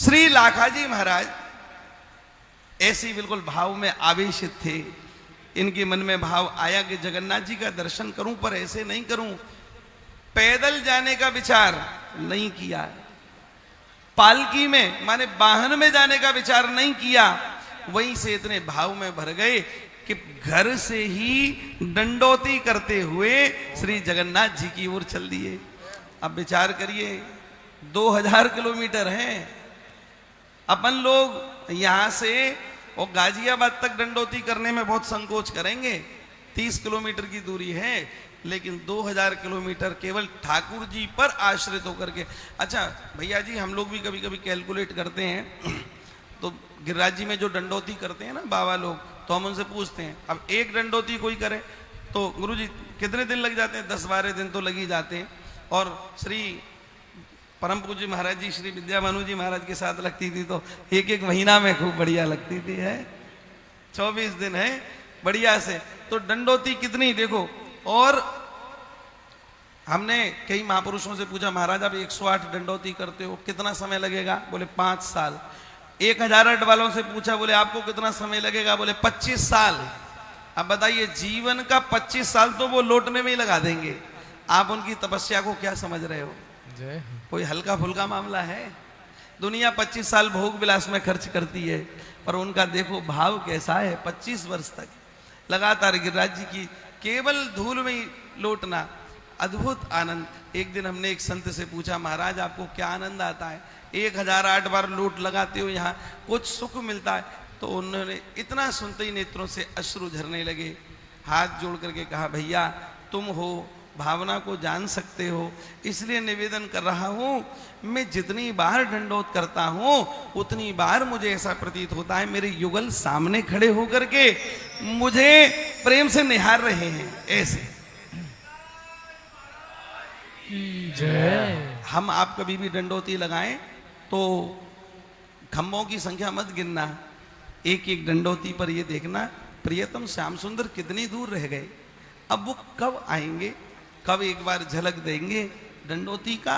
श्री लाखाजी महाराज ऐसे ही बिल्कुल भाव में आवेशित थे। इनके मन में भाव आया कि जगन्नाथ जी का दर्शन करूं, पर ऐसे नहीं करूं। पैदल जाने का विचार नहीं किया, पालकी में माने वाहन में जाने का विचार नहीं किया। वहीं से इतने भाव में भर गए कि घर से ही दंडोती करते हुए श्री जगन्नाथ जी की ओर चल दिए। अब विचार करिए, 2000 किलोमीटर है। अपन लोग यहां से और गाजियाबाद तक दंडोती करने में बहुत संकोच करेंगे। 30 किलोमीटर की दूरी है, लेकिन 2000 किलोमीटर केवल ठाकुर जी पर आश्रित होकर के। अच्छा भैया जी, हम लोग भी कभी कभी कैलकुलेट करते हैं तो गिरिराज जी में जो दंडोती करते हैं ना बाबा लोग, तो हम उनसे पूछते हैं अब एक दंडोती कोई करे तो गुरु जी कितने दिन लग जाते हैं? 10-12 दिन तो लग ही जाते हैं। और श्री परम पूज्य महाराज जी श्री विद्याभानु जी महाराज के साथ लगती थी तो एक महीना में खूब बढ़िया लगती थी। है 24 दिन है बढ़िया से। तो दंडोती कितनी देखो। और हमने कई महापुरुषों से पूछा, महाराज आप 108 दंडोती करते हो, कितना समय लगेगा? बोले 5 साल। 1008 वालों से पूछा, बोले आपको कितना समय लगेगा? बोले 25 साल। अब बताइए, जीवन का 25 साल तो वो लौटने में ही लगा देंगे। आप उनकी तपस्या को क्या समझ रहे हो? कोई हल्का फुल्का मामला है? दुनिया 25 साल भोग विलास में खर्च करती है, पर उनका देखो भाव कैसा है। 25 वर्ष तक लगातार गिरिराज जी की केवल धूल में ही लौटना, अद्भुत आनंद। एक दिन हमने एक संत से पूछा, महाराज आपको क्या आनंद आता है? 1008 बार लूट लगाते हो, यहाँ कुछ सुख मिलता है? तो उन्होंने इतना सुनते ही नेत्रों से अश्रु झरने लगे। हाथ जोड़ करके कहा, भैया तुम हो, भावना को जान सकते हो, इसलिए निवेदन कर रहा हूं। मैं जितनी बार दंडोत करता हूं उतनी बार मुझे ऐसा प्रतीत होता है मेरे युगल सामने खड़े होकर के मुझे प्रेम से निहार रहे हैं। ऐसे जय। हम आप कभी भी दंडोती लगाएं तो खंभों की संख्या मत गिनना, एक एक दंडोती पर ये देखना प्रियतम श्याम सुंदर कितनी दूर रह गए, अब वो कब आएंगे, कब एक बार झलक देंगे दंडोती का।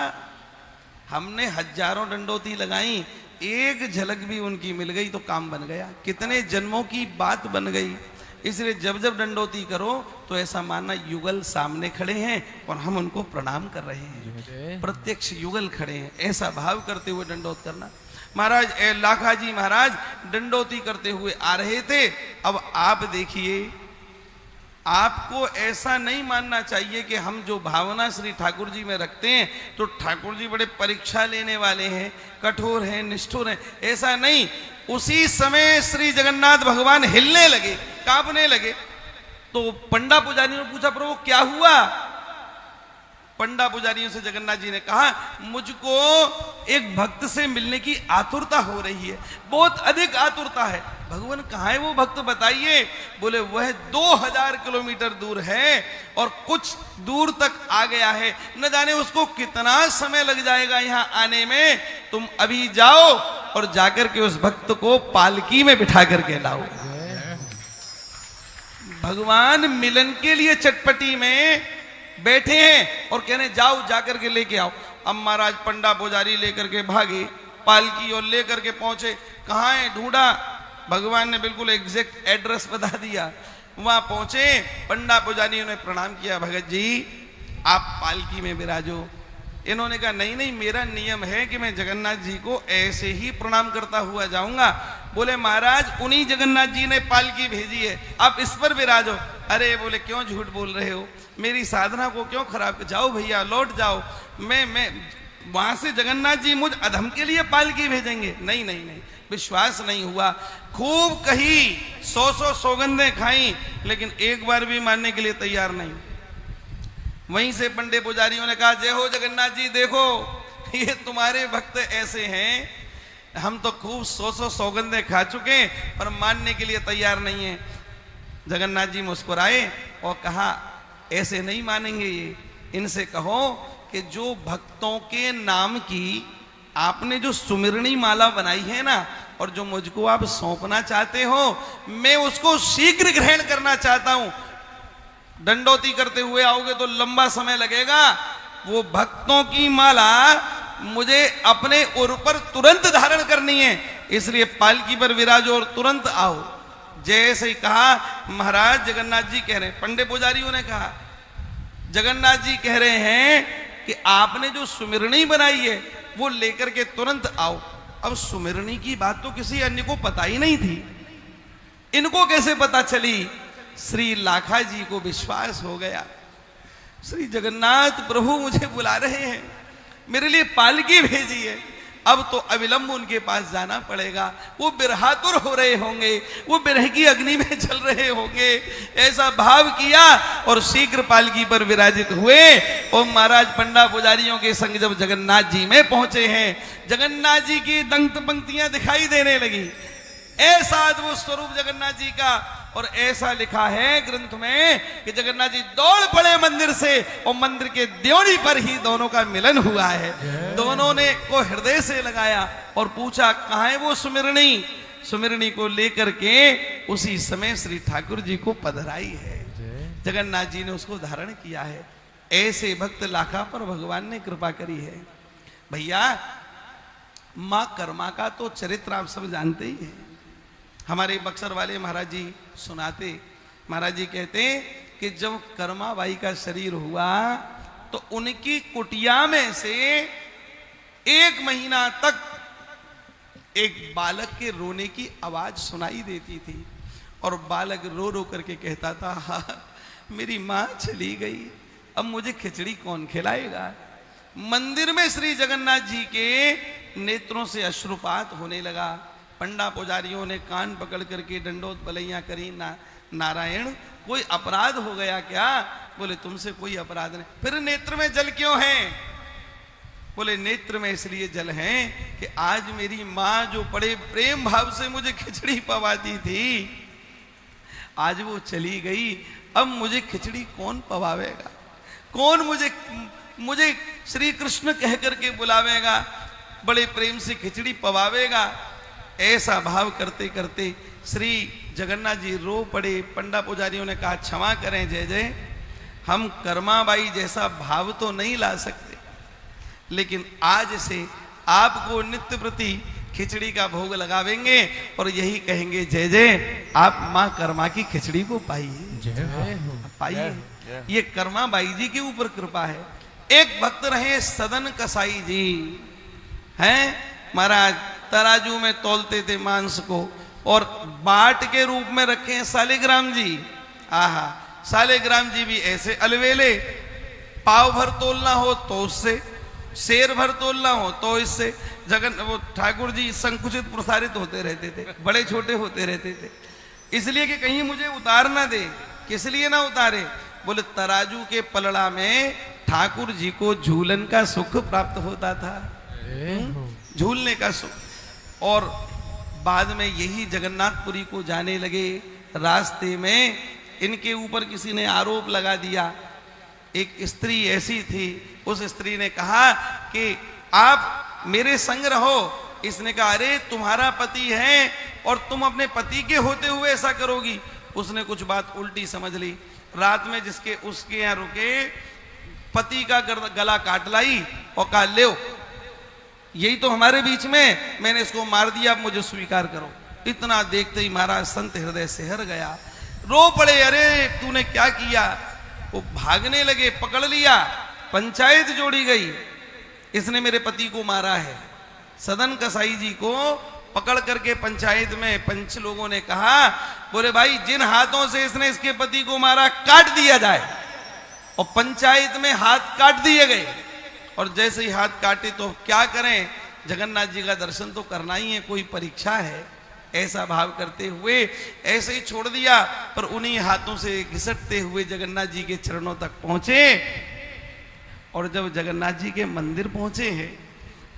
हमने हजारों दंडोती लगाई, एक झलक भी उनकी मिल गई तो काम बन गया, कितने जन्मों की बात बन गई। इसलिए जब जब दंडोती करो तो ऐसा मानना युगल सामने खड़े हैं और हम उनको प्रणाम कर रहे हैं, प्रत्यक्ष युगल खड़े हैं, ऐसा भाव करते हुए दंडोत करना। महाराज लाखाजी महाराज दंडोती करते हुए आ रहे थे। अब आप देखिए, आपको ऐसा नहीं मानना चाहिए कि हम जो भावना श्री ठाकुर जी में रखते हैं तो ठाकुर जी बड़े परीक्षा लेने वाले हैं, कठोर हैं, निष्ठुर हैं, ऐसा नहीं। उसी समय श्री जगन्नाथ भगवान हिलने लगे, कांपने लगे। तो पंडा पुजारियों ने पूछा, प्रभु क्या हुआ? पंडा पुजारियों से जगन्नाथ जी ने कहा, मुझको एक भक्त से मिलने की आतुरता हो रही है, बहुत अधिक आतुरता है। भगवान कहाँ है वो भक्त बताइए? बोले वह 2000 किलोमीटर दूर है और कुछ दूर तक आ गया है, न जाने उसको कितना समय लग जाएगा यहाँ आने में। तुम अभी जाओ और जाकर के उस भक्त को पालकी में बिठा करके लाओ। भगवान मिलन के लिए चटपटी में बैठे हैं और कहने जाओ जाकर के लेके आओ। अब महाराज पंडा पुजारी लेकर के भागे पालकी और लेकर के पहुंचे। कहाँ है? ढूंढा, भगवान ने बिल्कुल एग्जैक्ट एड्रेस बता दिया। वहां पहुंचे, पंडा पुजारियों ने प्रणाम किया, भगत जी आप पालकी में विराजो। इन्होंने कहा नहीं नहीं, मेरा नियम है कि मैं जगन्नाथ जी को ऐसे ही प्रणाम करता हुआ जाऊंगा। बोले महाराज उन्हीं जगन्नाथ जी ने पालकी भेजी है, आप इस पर विराजो। अरे बोले क्यों झूठ बोल रहे हो, मेरी साधना को क्यों खराब? जाओ भैया लौट जाओ, मैं वहां से जगन्नाथ जी मुझ अधम के लिए पालकी भेजेंगे? नहीं नहीं नहीं, विश्वास नहीं हुआ। खूब कही, 100 सौगंधें खाई, लेकिन एक बार भी मानने के लिए तैयार नहीं। वहीं से पंडे पुजारियों ने कहा, जय हो जगन्नाथ जी, देखो ये तुम्हारे भक्त ऐसे हैं, हम तो खूब 100 सौगंधें खा चुके हैं पर मानने के लिए तैयार नहीं है। जगन्नाथ जी मुस्कुराए और कहा, ऐसे नहीं मानेंगे ये, इनसे कहो कि जो भक्तों के नाम की आपने जो सुमिरनी माला बनाई है ना, और जो मुझको आप सौंपना चाहते हो, मैं उसको शीघ्र ग्रहण करना चाहता हूं। दंडोती करते हुए आओगे तो लंबा समय लगेगा। वो भक्तों की माला मुझे अपने उर पर तुरंत धारण करनी है, इसलिए पालकी पर विराजो और तुरंत आओ। जैसे ही कहा, महाराज जगन्नाथ जी कह रहे हैं, पंडे पुजारियों ने कहा जगन्नाथ जी कह रहे हैं कि आपने जो सुमिरनी बनाई है वो लेकर के तुरंत आओ। अब सुमिरनी की बात तो किसी अन्य को पता ही नहीं थी, इनको कैसे पता चली? श्री लाखा जी को विश्वास हो गया, श्री जगन्नाथ प्रभु मुझे बुला रहे हैं, मेरे लिए पालकी भेजी है, अब तो अविलंब उनके पास जाना पड़ेगा। वो बिरहातुर हो रहे होंगे, वो बिरह की अग्नि में चल रहे होंगे, ऐसा भाव किया और शीघ्र पालकी पर विराजित हुए। और महाराज पंडा पुजारियों के संग जब जगन्नाथ जी में पहुंचे हैं, जगन्नाथ जी की दंत पंक्तियां दिखाई देने लगी। ऐसा अद्भुत स्वरूप जगन्नाथ जी का, और ऐसा लिखा है ग्रंथ में कि जगन्नाथ जी दौड़ पड़े मंदिर से और मंदिर के द्योणी पर ही दोनों का मिलन हुआ है। दोनों ने को हृदय से लगाया और पूछा कहाँ है वो सुमिरनी। सुमिरनी को लेकर के उसी समय श्री ठाकुर जी को पधराई है, जगन्नाथ जी ने उसको धारण किया है। ऐसे भक्त लाखा पर भगवान ने कृपा करी है। भैया मां कर्मा का तो चरित्र आप सब जानते ही हैं। हमारे बक्सर वाले महाराज जी सुनाते, महाराज जी कहते कि जब कर्माबाई का शरीर हुआ तो उनकी कुटिया में से 1 महीना तक एक बालक के रोने की आवाज सुनाई देती थी और बालक रो रो करके कहता था, हाँ, मेरी मां चली गई, अब मुझे खिचड़ी कौन खिलाएगा। मंदिर में श्री जगन्नाथ जी के नेत्रों से अश्रुपात होने लगा। पंडा पुजारियों ने कान पकड़ करके दंडोत बलैया करी, नारायण कोई अपराध हो गया क्या? बोले तुमसे कोई अपराध नहीं। फिर नेत्र में जल क्यों है? बोले नेत्र में इसलिए जल है कि आज मेरी मां जो बड़े प्रेम भाव से मुझे खिचड़ी पवाती थी, आज वो चली गई, अब मुझे खिचड़ी कौन पवावेगा, कौन मुझे श्री कृष्ण कह करके बुलावेगा, बड़े प्रेम से खिचड़ी पवावेगा। ऐसा भाव करते करते श्री जगन्नाथ जी रो पड़े। पंडा पुजारियों ने कहा क्षमा करें जय जय, हम कर्माबाई जैसा भाव तो नहीं ला सकते, लेकिन आज से आपको नित्य प्रति खिचड़ी का भोग लगावेंगे और यही कहेंगे जय जय, आप मां कर्मा की खिचड़ी को पाइए, पाइए। ये कर्माबाई जी के ऊपर कृपा है। एक भक्त रहे सदन कसाई जी, हैं महाराज, तराजू में तौलते थे मांस को और बाट के रूप में रखे हैं सालिग्राम जी। आहा, सालिग्राम जी भी ऐसे अलवेले, पाव भर तोलना हो तो उससे, शेर भर तोलना हो तो इससे। वो ठाकुर जी संकुचित प्रसारित होते रहते थे, बड़े छोटे होते रहते थे, इसलिए कि कहीं मुझे उतार ना दे। किस लिए ना उतारे? बोले तराजू के पलड़ा में ठाकुर जी को झूलन का सुख प्राप्त होता था, झूलने का सुख। और बाद में यही जगन्नाथपुरी को जाने लगे, रास्ते में इनके ऊपर किसी ने आरोप लगा दिया। एक स्त्री ऐसी थी, उस स्त्री ने कहा कि आप मेरे संग रहो। इसने कहा अरे तुम्हारा पति है और तुम अपने पति के होते हुए ऐसा करोगी। उसने कुछ बात उल्टी समझ ली। रात में उसके यहाँ रुके, पति का गला काट लाई और कहा ले यही तो हमारे बीच में, मैंने इसको मार दिया, अब मुझे स्वीकार करो। इतना देखते ही महाराज संत हृदय से हर गया, रो पड़े, अरे तूने क्या किया। वो भागने लगे, पकड़ लिया, पंचायत जोड़ी गई, इसने मेरे पति को मारा है। सदन कसाई जी को पकड़ करके पंचायत में पंच लोगों ने कहा, बोले भाई जिन हाथों से इसने इसके पति को मारा काट दिया जाए। और पंचायत में हाथ काट दिए गए। और जैसे ही हाथ काटे तो क्या करें, जगन्नाथ जी का दर्शन तो करना ही है, कोई परीक्षा है, ऐसा भाव करते हुए ऐसे ही छोड़ दिया। पर उन्हीं हाथों से घिसटते हुए जगन्नाथ जी के चरणों तक पहुंचे। और जब जगन्नाथ जी के मंदिर पहुंचे हैं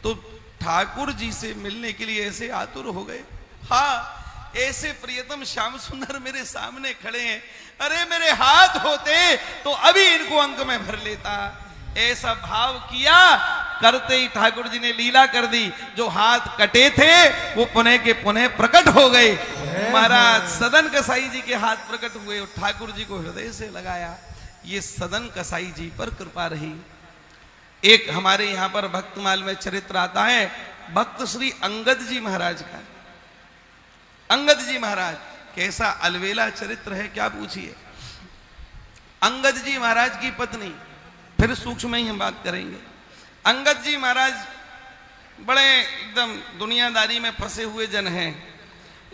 तो ठाकुर जी से मिलने के लिए ऐसे आतुर हो गए। हाँ, ऐसे प्रियतम श्याम सुंदर मेरे सामने खड़े हैं, अरे मेरे हाथ होते तो अभी इनको अंक में भर लेता। ऐसा भाव किया, करते ही ठाकुर जी ने लीला कर दी। जो हाथ कटे थे वो पुनः के पुनः प्रकट हो गए। महाराज सदन कसाई जी के हाथ प्रकट हुए और ठाकुर जी को हृदय से लगाया। ये सदन कसाई जी पर कृपा रही। एक हमारे यहां पर भक्तमाल में चरित्र आता है भक्त श्री अंगद जी महाराज का। अंगद जी महाराज कैसा अलवेला चरित्र है क्या पूछिए। अंगद जी महाराज की पत्नी, फिर सूक्ष्म ही हम बात करेंगे। अंगद जी महाराज बड़े एकदम दुनियादारी में फंसे हुए जन हैं,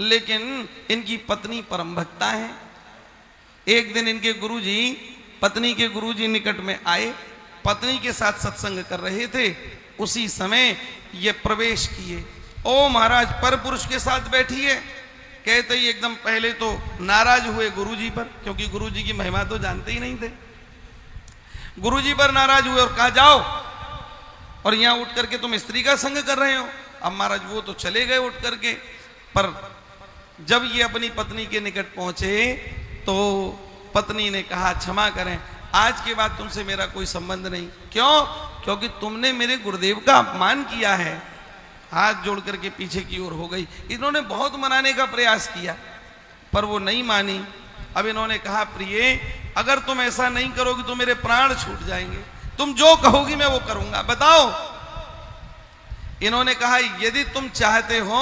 लेकिन इनकी पत्नी परम भक्ता है। एक दिन इनके गुरुजी, पत्नी के गुरुजी निकट में आए, पत्नी के साथ सत्संग कर रहे थे। उसी समय ये प्रवेश किए। ओ महाराज पर पुरुष के साथ बैठिए। कहते ही एकदम पहले तो नाराज हुए गुरुजी पर, क्योंकि गुरुजी की महिमा तो जानते ही नहीं थे। गुरुजी पर नाराज हुए और कहा जाओ, और यहां उठ करके तुम स्त्री का संग कर रहे हो। अब महाराज वो तो चले गए उठ करके, पर जब ये अपनी पत्नी के निकट पहुंचे तो पत्नी ने कहा क्षमा करें, आज के बाद तुमसे मेरा कोई संबंध नहीं। क्यों? क्योंकि तुमने मेरे गुरुदेव का अपमान किया है। हाथ जोड़ करके पीछे की ओर हो गई। इन्होंने बहुत मनाने का प्रयास किया पर वो नहीं मानी। अब इन्होंने कहा प्रिय, अगर तुम ऐसा नहीं करोगे तो मेरे प्राण छूट जाएंगे, तुम जो कहोगी मैं वो करूंगा, बताओ। इन्होंने कहा यदि तुम चाहते हो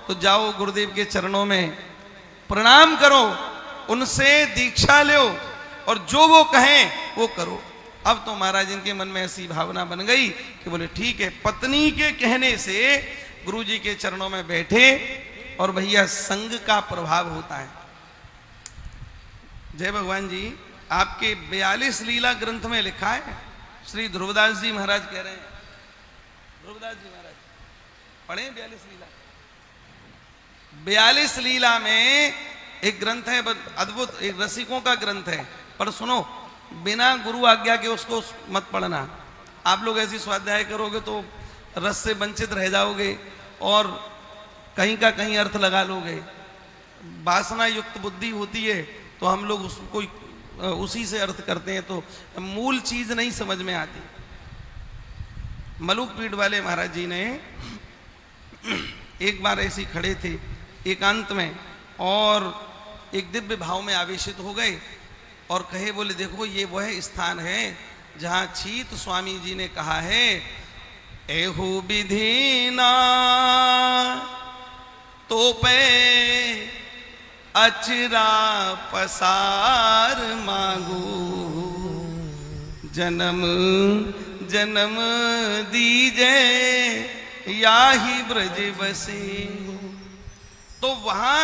तो जाओ गुरुदेव के चरणों में प्रणाम करो, उनसे दीक्षा लो और जो वो कहें वो करो। अब तो महाराज इनके मन में ऐसी भावना बन गई कि बोले ठीक है। पत्नी के कहने से गुरुजी के चरणों में बैठे और भैया संग का प्रभाव होता है। जय भगवान जी, आपके 42 लीला ग्रंथ में लिखा है, श्री ध्रुवदास जी महाराज कह रहे हैं, ध्रुवदास जी महाराज पढ़े 42 लीला। 42 लीला में एक ग्रंथ है अद्भुत, एक रसिकों का ग्रंथ है, पर सुनो, बिना गुरु आज्ञा के उसको मत पढ़ना। आप लोग ऐसी स्वाध्याय करोगे तो रस से वंचित रह जाओगे और कहीं का कहीं अर्थ लगा लोगे। वासना युक्त बुद्धि होती है तो हम लोग उसको उसी से अर्थ करते हैं, तो मूल चीज नहीं समझ में आती। मलुक पीठ वाले महाराज जी ने एक बार ऐसे खड़े थे एकांत में और एक दिव्य भाव में आवेशित हो गए और कहे, बोले देखो ये वह स्थान है जहां छीत स्वामी जी ने कहा है, एहु विधिना तो पे अचरा पसार मांगू, जन्म जन्म दीजे याही ब्रज बसे। तो वहां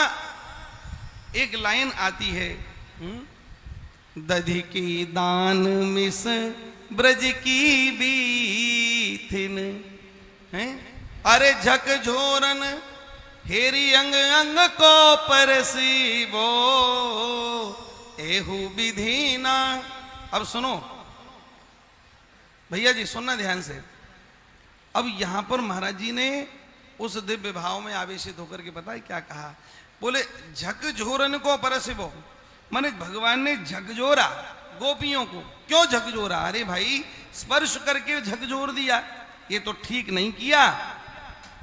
एक लाइन आती है, दधि की दान मिस ब्रज की बीथिन है, अरे झकझोरन हेरी अंग अंग को परसीबो एहु विधिना। अब सुनो भैया जी, सुनना ध्यान से। अब यहां पर महाराज जी ने उस दिव्य भाव में आवेशित होकर के पता है क्या कहा, बोले झकझोरन को परसीबो, माने भगवान ने झकझोरा गोपियों को। क्यों झकझोरा? अरे भाई स्पर्श करके झकझोर दिया, ये तो ठीक नहीं किया।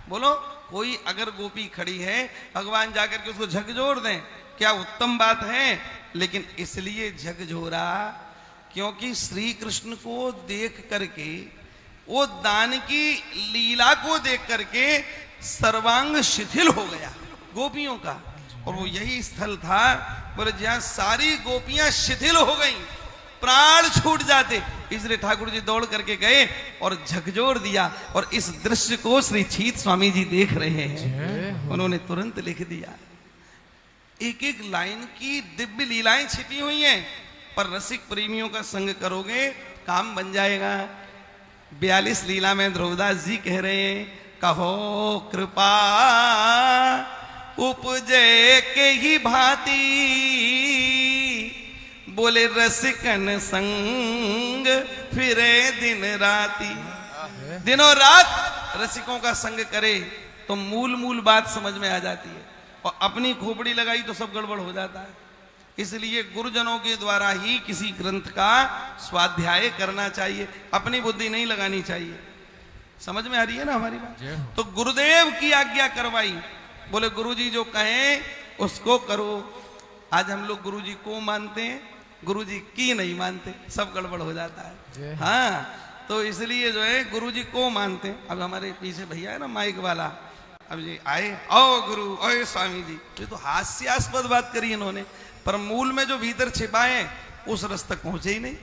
बोलो, कोई अगर गोपी खड़ी है भगवान जाकर के उसको झकझोर दें, क्या उत्तम बात है? लेकिन इसलिए झकझोरा क्योंकि श्री कृष्ण को देख करके, वो दान की लीला को देख करके सर्वांग शिथिल हो गया गोपियों का। और वो यही स्थल था, बोले जहां सारी गोपियां शिथिल हो गईं, प्राण छूट जाते, इसलिए ठाकुर जी दौड़ करके गए और झकझोर दिया। और इस दृश्य को श्री छीत स्वामी जी देख रहे हैं, उन्होंने तुरंत लिख दिया। एक एक लाइन की दिव्य लीलाएं छिपी हुई हैं, पर रसिक प्रेमियों का संग करोगे काम बन जाएगा। 42 लीला में ध्रुवदास जी कह रहे हैं, कहो कृपा उपजे के ही भांति, बोले रसिकन संग फिरे दिन राती। दिनों रात रसिकों का संग करे तो मूल मूल बात समझ में आ जाती है, और अपनी खोपड़ी लगाई तो सब गड़बड़ हो जाता है। इसलिए गुरुजनों के द्वारा ही किसी ग्रंथ का स्वाध्याय करना चाहिए, अपनी बुद्धि नहीं लगानी चाहिए। समझ में आ रही है ना हमारी बात? तो गुरुदेव की आज्ञा करवाई, बोले गुरुजी जो कहें उसको करो। आज हम लोग गुरुजी को मानते हैं, गुरुजी की नहीं मानते, सब गड़बड़ हो जाता है। हाँ, तो इसलिए जो है गुरुजी को मानते हैं। अब हमारे पीछे भैया है ना माइक वाला, अब ये आए, ओ गुरु, ओ स्वामी जी, ये तो हास्यास्पद बात करी इन्होंने, पर मूल में जो भीतर छिपा है उस रस तक पहुंचे ही नहीं।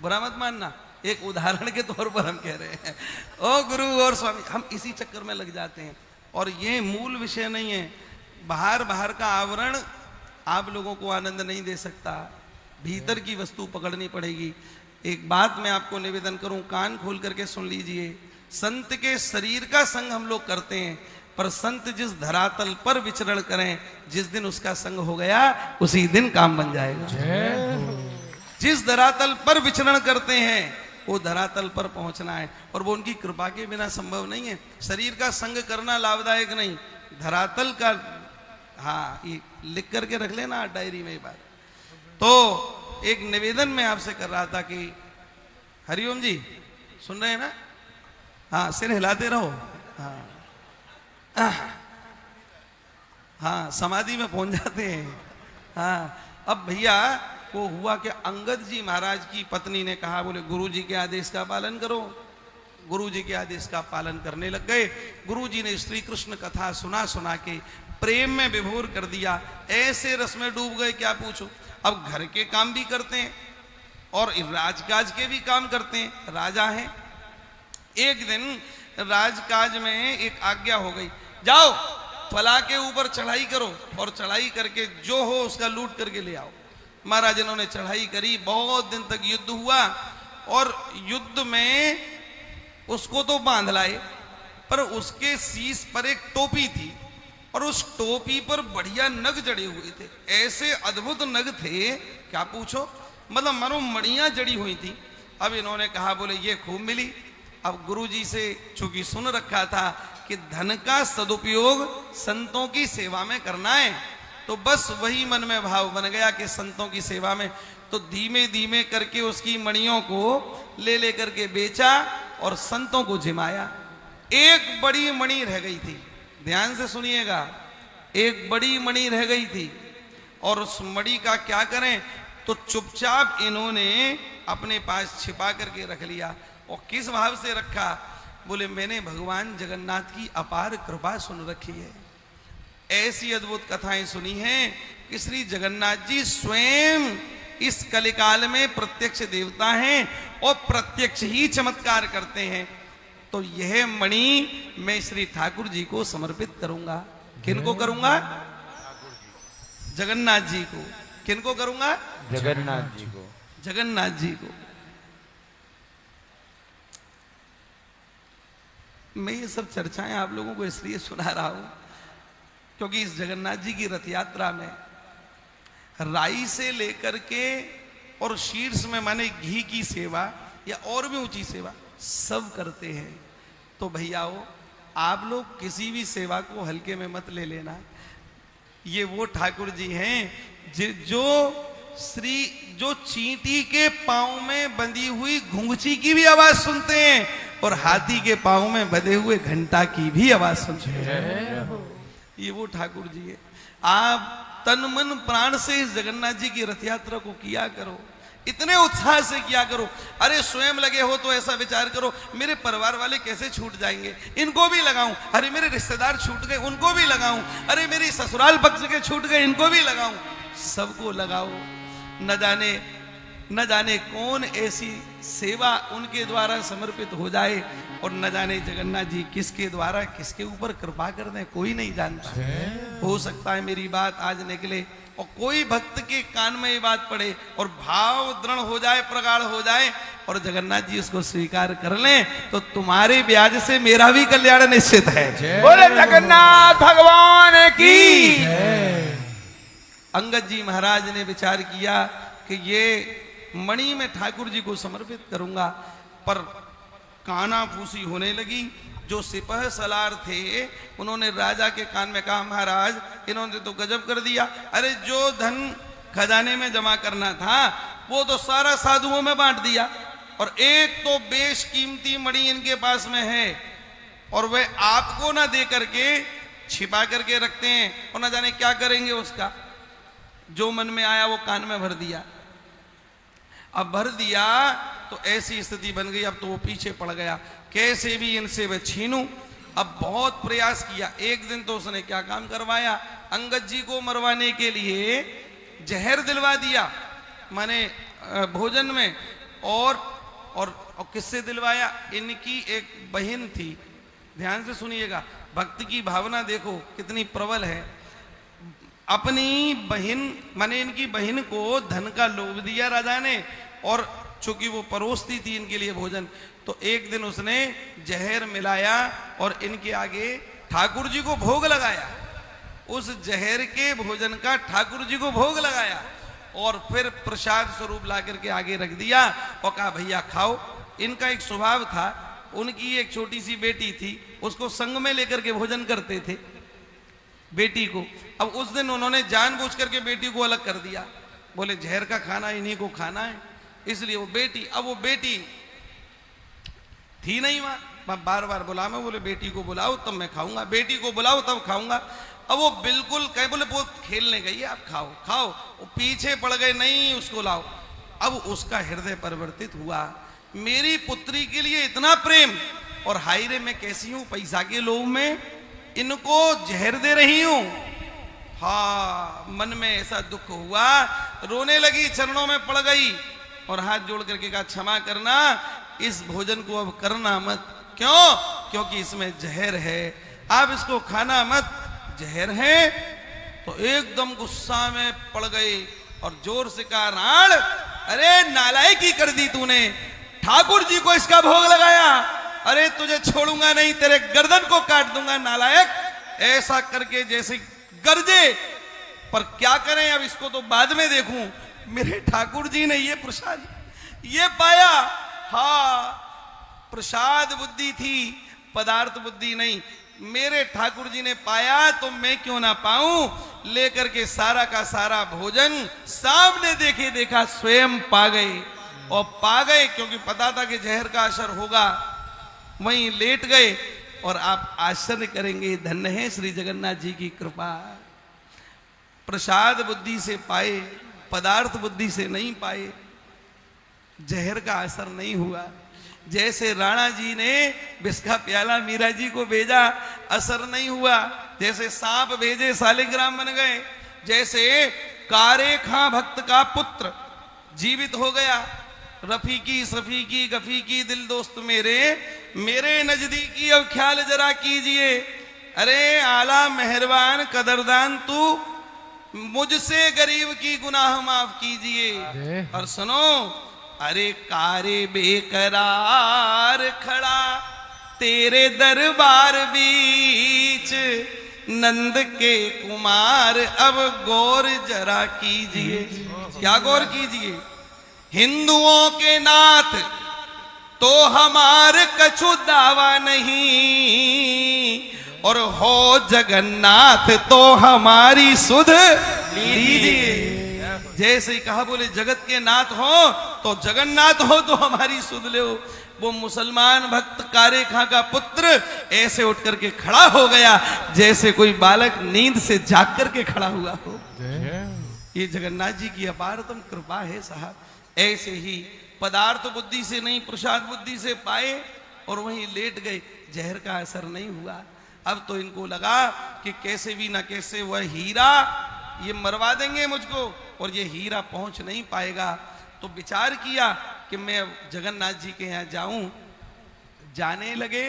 बुरा मत मानना, एक उदाहरण के तौर पर हम कह रहे हैं। ओ गुरु और स्वामी, हम इसी चक्कर में लग जाते हैं, और ये मूल विषय नहीं है। बाहर का आवरण आप लोगों को आनंद नहीं दे सकता, भीतर की वस्तु पकड़नी पड़ेगी। एक बात मैं आपको निवेदन करूं, कान खोल करके सुन लीजिए। संत के शरीर का संग हम लोग करते हैं, पर संत जिस धरातल पर विचरण करें, जिस दिन उसका संग हो गया उसी दिन काम बन जाएगा। जिस धरातल पर विचरण करते हैं वो धरातल पर पहुंचना है, और वो उनकी कृपा के बिना संभव नहीं है। शरीर का संग करना लाभदायक नहीं, धरातल का, हाँ ये लिख करके रख लेना डायरी में बात। तो एक निवेदन मैं आपसे कर रहा था कि हरिओम जी सुन रहे हैं ना, हाँ सिर हिलाते रहो, हाँ समाधि में पहुंच जाते हैं। हाँ अब भैया वो हुआ कि अंगद जी महाराज की पत्नी ने कहा, बोले गुरु जी के आदेश का पालन करो। गुरु जी के आदेश का पालन करने लग गए। गुरु जी ने श्री कृष्ण कथा सुना सुना के प्रेम में विभोर कर दिया, ऐसे रस में डूब गए क्या पूछो। अब घर के काम भी करते हैं और राजकाज के भी काम करते हैं, राजा हैं। एक दिन राजकाज में एक आज्ञा हो गई, जाओ फला के ऊपर चढ़ाई करो और चढ़ाई करके जो हो उसका लूट करके ले आओ। महाराज इन्होंने चढ़ाई करी, बहुत दिन तक युद्ध हुआ, और युद्ध में उसको तो बांध लाए, पर उसके शीश पर एक टोपी थी, और उस टोपी पर बढ़िया नग जड़े हुए थे, ऐसे अद्भुत नग थे क्या पूछो, मतलब मानो मणियां जड़ी हुई थी। अब इन्होंने कहा, बोले ये खूब मिली। अब गुरुजी से चूंकि सुन रखा था कि धन का सदुपयोग संतों की सेवा में करना है, तो बस वही मन में भाव बन गया कि संतों की सेवा में। तो धीमे धीमे करके उसकी मणियों को ले करके बेचा और संतों को जिमाया। एक बड़ी मणि रह गई थी, ध्यान से सुनिएगा, एक बड़ी मणि रह गई थी, और उस मणि का क्या करें, तो चुपचाप इन्होंने अपने पास छिपा करके रख लिया। और किस भाव से रखा, बोले मैंने भगवान जगन्नाथ की अपार कृपा सुन रखी है, ऐसी अद्भुत कथाएं सुनी हैं कि श्री जगन्नाथ जी स्वयं इस कलिकाल में प्रत्यक्ष देवता हैं और प्रत्यक्ष ही चमत्कार करते हैं। तो यह मणि मैं श्री ठाकुर जी को समर्पित करूंगा। किनको करूंगा? जगन्नाथ जी को। किनको करूंगा? जगन्नाथ जी को। जगन्नाथ जी को। मैं ये सब चर्चाएं आप लोगों को इसलिए सुना रहा हूं क्योंकि इस जगन्नाथ जी की रथ यात्रा में राई से लेकर के और शीर्ष में माने घी की सेवा या और भी ऊंची सेवा सब करते हैं। तो भैयाओ आप लोग किसी भी सेवा को हल्के में मत ले लेना। ये वो ठाकुर जी हैं जो चींटी के पांव में बंधी हुई घुंघची की भी आवाज सुनते हैं और हाथी के पांव में बंधे हुए घंटा की भी आवाज सुनते हैं। ये वो ठाकुर जी है। आप तन मन प्राण से इस जगन्नाथ जी की रथ यात्रा को किया करो, इतने उत्साह से किया करो। अरे स्वयं लगे हो तो ऐसा विचार करो, मेरे परिवार वाले कैसे छूट जाएंगे, इनको भी लगाऊं। अरे मेरे रिश्तेदार छूट गए, उनको भी लगाऊं। अरे मेरी ससुराल पक्ष के छूट गए, इनको भी लगाऊं। सबको लगाओ। न जाने कौन ऐसी सेवा उनके द्वारा समर्पित हो जाए, और न जाने जगन्नाथ जी किसके द्वारा किसके ऊपर कृपा कर दें, कोई नहीं जानता। हो सकता है मेरी बात आज निकले और कोई भक्त के कान में ये बात पड़े और भाव दृढ़ हो जाए, प्रगाढ़ हो जाए, और जगन्नाथ जी उसको स्वीकार कर लें, तो तुम्हारे ब्याज से मेरा भी कल्याण निश्चित है। बोले जगन्नाथ भगवान की। अंगद जी महाराज ने विचार किया कि ये मणि में ठाकुर जी को समर्पित करूंगा, पर काना फूसी होने लगी। जो सिपह सलार थे उन्होंने राजा के कान में कहा, महाराज इन्होंने तो गजब कर दिया। अरे जो धन खजाने में जमा करना था वो तो सारा साधुओं में बांट दिया, और एक तो बेशकीमती मणि इनके पास में है और वे आपको ना दे करके छिपा करके रखते हैं, और ना जाने क्या करेंगे उसका। जो मन में आया वो कान में भर दिया। अब भर दिया तो ऐसी स्थिति बन गई, अब तो वो पीछे पड़ गया, कैसे भी इनसे वह छीनूं। अब बहुत प्रयास किया। एक दिन तो उसने क्या काम करवाया, अंगद जी को मरवाने के लिए जहर दिलवा दिया, माने भोजन में। और किससे दिलवाया, इनकी एक बहन थी, ध्यान से सुनिएगा, भक्ति की भावना देखो कितनी प्रबल है। अपनी बहन माने इनकी बहन को धन का लोभ दिया राजा ने, और चूंकि वो परोसती थी इनके लिए भोजन, तो एक दिन उसने जहर मिलाया और इनके आगे ठाकुर जी को भोग लगाया। उस जहर के भोजन का ठाकुर जी को भोग लगाया और फिर प्रसाद स्वरूप ला करके आगे रख दिया और कहा भैया खाओ। इनका एक स्वभाव था, उनकी एक छोटी सी बेटी थी, उसको संग में लेकर के भोजन करते थे बेटी को। अब उस दिन उन्होंने जानबूझ करके बेटी को अलग कर दिया, बोले जहर का खाना इन्हीं को खाना है, इसलिए वो बेटी, अब वो बेटी थी नहीं वहां, बार बार बुला, मैं बोले बेटी को बुलाओ तब मैं खाऊंगा, बेटी को बुलाओ तब खाऊंगा। अब वो बिल्कुल कहीं, बोले वो खेलने गई है, आप खाओ खाओ, वो पीछे पड़ गए, नहीं उसको लाओ। अब उसका हृदय परिवर्तित हुआ, मेरी पुत्री के लिए इतना प्रेम, और हाय रे मैं कैसी हूं, पैसा के लोभ में इनको जहर दे रही हूं। हाँ, मन में ऐसा दुख हुआ, रोने लगी, चरणों में पड़ गई और हाथ जोड़ करके कहा क्षमा करना, इस भोजन को अब करना मत। क्यों? क्योंकि इसमें जहर है, आप इसको खाना मत, जहर है। तो एकदम गुस्सा में पड़ गई और जोर से कहा राण, अरे नालायकी कर दी तूने, ठाकुर जी को इसका भोग लगाया, अरे तुझे छोड़ूंगा नहीं, तेरे गर्दन को काट दूंगा नालायक। ऐसा करके जैसे गरजे, पर क्या करें, अब इसको तो बाद में देखूं। मेरे ठाकुर जी ने ये प्रसाद ये पाया, हाँ प्रसाद बुद्धि थी, पदार्थ बुद्धि नहीं, मेरे ठाकुर जी ने पाया तो मैं क्यों ना पाऊं। लेकर के सारा का सारा भोजन सामने देखे देखा स्वयं पा गए, और पा गए क्योंकि पता था कि जहर का असर होगा, वहीं लेट गए। और आप आश्चर्य करेंगे, धन्य है श्री जगन्नाथ जी की कृपा, प्रसाद बुद्धि से पाए, पदार्थ बुद्धि से नहीं पाए, जहर का असर नहीं हुआ। जैसे राणा जी ने विष का प्याला मीरा जी को भेजा, असर नहीं हुआ, जैसे सांप भेजे सालिग्राम बन गए, जैसे कारे खां भक्त का पुत्र जीवित हो गया, रफीकी सफीकी गफीकी दिल दोस्त मेरे, मेरे नजदीकी अब ख्याल जरा कीजिए, अरे आला मेहरबान कदरदान तू, मुझसे गरीब की गुनाह माफ कीजिए। और सुनो, अरे कारे बेकरार खड़ा तेरे दरबार बीच, नंद के कुमार अब गौर जरा कीजिए। क्या गौर कीजिए? हिंदुओं के नाथ तो हमार कछु दावा नहीं, और हो जगन्नाथ तो हमारी सुध लीजिए। जैसे ही कहा, बोले जगत के नाथ हो तो जगन्नाथ हो तो हमारी सुध ले। वो मुसलमान भक्त कारे खां का पुत्र ऐसे उठ करके खड़ा हो गया जैसे कोई बालक नींद से जाग करके खड़ा हुआ हो। ये जगन्नाथ जी की अपारतम कृपा है साहब। ऐसे ही पदार्थ बुद्धि से नहीं, प्रसाद बुद्धि से पाए और वहीं लेट गए, जहर का असर नहीं हुआ। अब तो इनको लगा कि कैसे भी ना कैसे वह हीरा ये मरवा देंगे मुझको, और ये हीरा पहुंच नहीं पाएगा। तो विचार किया कि मैं जगन्नाथ जी के यहाँ जाऊं। जाने लगे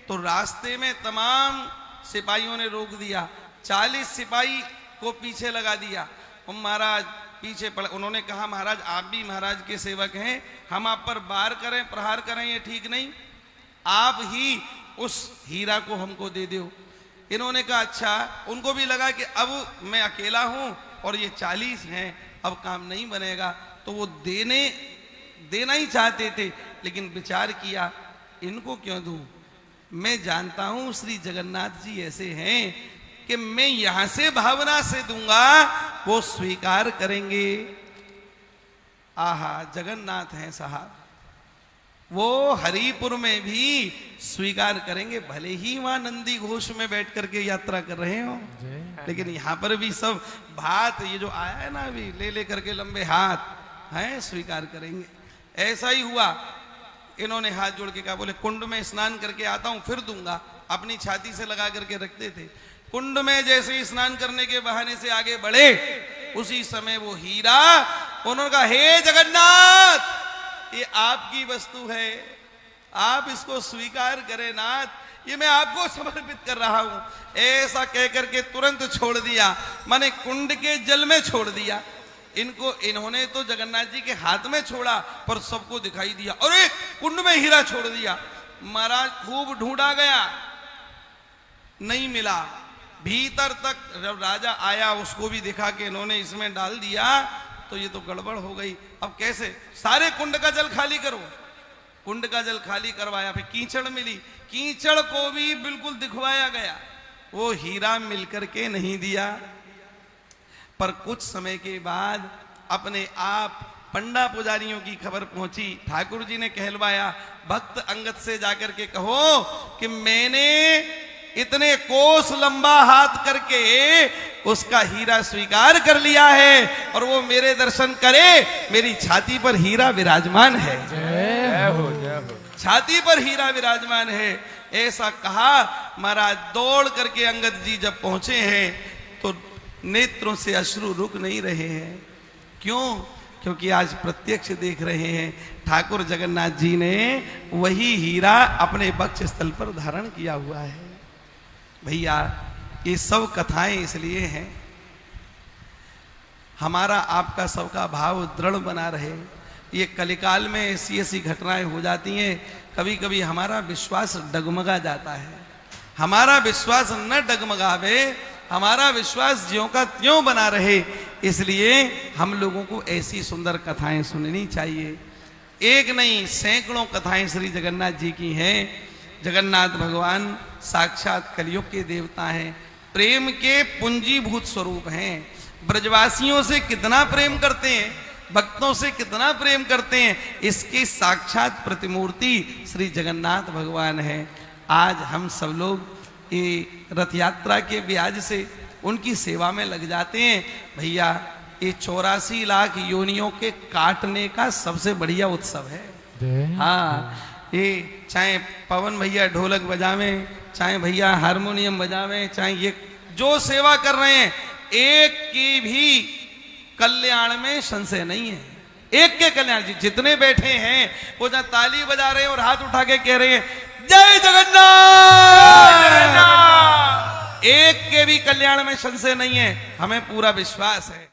तो रास्ते में तमाम सिपाहियों ने रोक दिया, 40 सिपाही को पीछे लगा दिया। और महाराज पीछे पड़, उन्होंने कहा महाराज आप भी महाराज के सेवक हैं, हम आप पर वार करें, प्रहार करें ये ठीक नहीं, आप ही उस हीरा को हमको दे दो। इन्होंने कहा अच्छा। उनको भी लगा कि अब मैं अकेला हूं और ये 40 हैं, अब काम नहीं बनेगा, तो वो देना ही चाहते थे, लेकिन विचार किया इनको क्यों दूं, मैं जानता हूं श्री जगन्नाथ जी ऐसे हैं कि मैं यहां से भावना से दूंगा वो स्वीकार करेंगे। आहा, जगन्नाथ हैं साहब, वो हरिपुर में भी स्वीकार करेंगे, भले ही वहां नंदी घोष में बैठ करके यात्रा कर रहे हो, लेकिन यहां पर भी सब भात ये जो आया है ना अभी ले करके लंबे हाथ हैं, स्वीकार करेंगे। ऐसा ही हुआ। इन्होंने हाथ जोड़ के कहा, बोले कुंड में स्नान करके आता हूं फिर दूंगा। अपनी छाती से लगा करके रखते थे। कुंड में जैसे ही स्नान करने के बहाने से आगे बढ़े, उसी समय वो हीरा, उन्होंने कहा, हे जगन्नाथ, ये आपकी वस्तु है, आप इसको स्वीकार करें नाथ, ये मैं आपको समर्पित कर रहा हूं। ऐसा कहकर के तुरंत छोड़ दिया, माने कुंड के जल में छोड़ दिया। इन्होंने तो जगन्नाथ जी के हाथ में छोड़ा, पर सबको दिखाई दिया, अरे कुंड में हीरा छोड़ दिया। महाराज खूब ढूंढा गया, नहीं मिला। भीतर तक जब राजा आया, उसको भी दिखा के इन्होंने इसमें डाल दिया, तो ये तो गड़बड़ हो गई। अब कैसे? सारे कुंड का जल खाली करो। कुंड का जल खाली करवाया, फिर कीचड़ मिली, कीचड़ को भी बिल्कुल दिखवाया गया, वो हीरा मिलकर के नहीं दिया। पर कुछ समय के बाद अपने आप पंडा पुजारियों की खबर पहुंची। ठाकुर जी ने कहलवाया, भक्त अंगद से जाकर के कहो कि मैंने इतने कोस लंबा हाथ करके उसका हीरा स्वीकार कर लिया है, और वो मेरे दर्शन करे, मेरी छाती पर हीरा विराजमान है। जय हो, जय हो। छाती पर हीरा विराजमान है। ऐसा कहा। महाराज दौड़ करके अंगद जी जब पहुंचे हैं, तो नेत्रों से अश्रु रुक नहीं रहे हैं। क्यों? क्योंकि आज प्रत्यक्ष देख रहे हैं, ठाकुर जगन्नाथ जी ने वही हीरा अपने वक्ष स्थल पर धारण किया हुआ है। भैया, ये सब कथाएं इसलिए हैं, हमारा आपका सबका भाव दृढ़ बना रहे। ये कलिकाल में ऐसी ऐसी घटनाएं हो जाती हैं, कभी कभी हमारा विश्वास डगमगा जाता है। हमारा विश्वास न डगमगावे, हमारा विश्वास ज्यों का त्यों बना रहे, इसलिए हम लोगों को ऐसी सुंदर कथाएं सुननी चाहिए। एक नहीं, सैकड़ों कथाएं श्री जगन्नाथ जी की हैं। जगन्नाथ भगवान साक्षात कलयुग के देवता हैं, प्रेम के पुंजीभूत स्वरूप हैं। ब्रजवासियों से कितना प्रेम करते हैं, भक्तों से कितना प्रेम करते हैं, इसकी साक्षात प्रतिमूर्ति श्री जगन्नाथ भगवान है। आज हम सब लोग ये रथ यात्रा के ब्याज से उनकी सेवा में लग जाते हैं। भैया, ये 84 लाख योनियों के काटने का सबसे बढ़िया उत्सव है। हाँ, ये चाहे पवन भैया ढोलक बजावे, चाहे भैया हारमोनियम बजावे, चाहे ये जो सेवा कर रहे हैं, एक की भी कल्याण में संशय नहीं है। एक के कल्याण, जी जितने बैठे हैं वो जहां ताली बजा रहे हैं और हाथ उठा के कह रहे हैं जय जगन्नाथ, एक के भी कल्याण में संशय नहीं है, हमें पूरा विश्वास है।